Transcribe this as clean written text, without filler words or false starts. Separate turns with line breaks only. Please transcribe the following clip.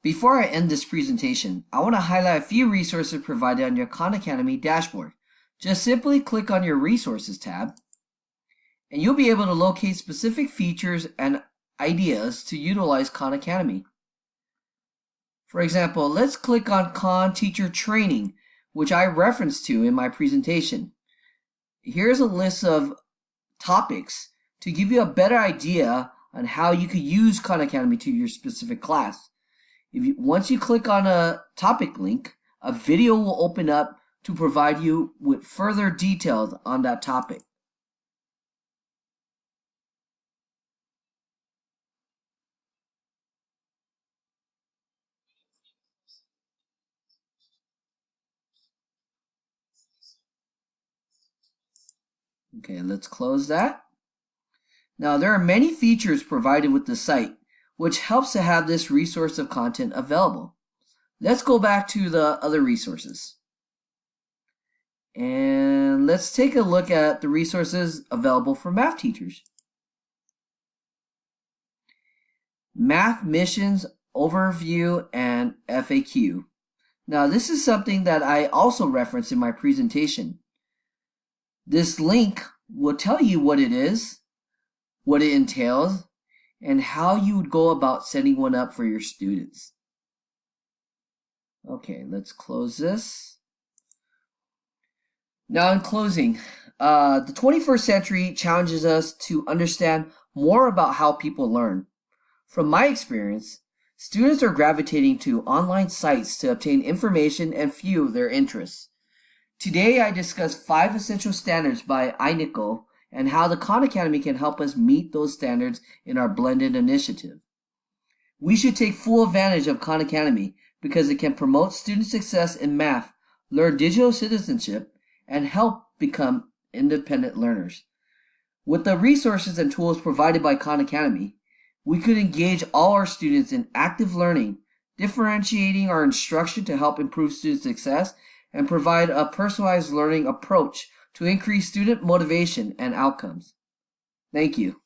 Before I end this presentation, I want to highlight a few resources provided on your Khan Academy dashboard. Just simply click on your Resources tab, and you'll be able to locate specific features and ideas to utilize Khan Academy. For example, let's click on Khan Teacher Training, which I referenced to in my presentation. Here's a list of topics to give you a better idea on how you could use Khan Academy to your specific class. Once you click on a topic link, a video will open up to provide you with further details on that topic. Okay, let's close that. Now, there are many features provided with the site, which helps to have this resource of content available. Let's go back to the other resources. And let's take a look at the resources available for math teachers. Math Missions Overview and FAQ. Now, this is something that I also referenced in my presentation. This link will tell you what it is, what it entails, and how you would go about setting one up for your students. Okay, let's close this. Now, in closing, the 21st century challenges us to understand more about how people learn. From my experience, students are gravitating to online sites to obtain information and fuel their interests. Today, I discussed 5 essential standards by iNiCO and how the Khan Academy can help us meet those standards in our blended initiative. We should take full advantage of Khan Academy because it can promote student success in math, learn digital citizenship, and help become independent learners. With the resources and tools provided by Khan Academy, we could engage all our students in active learning, differentiating our instruction to help improve student success, and provide a personalized learning approach to increase student motivation and outcomes. Thank you.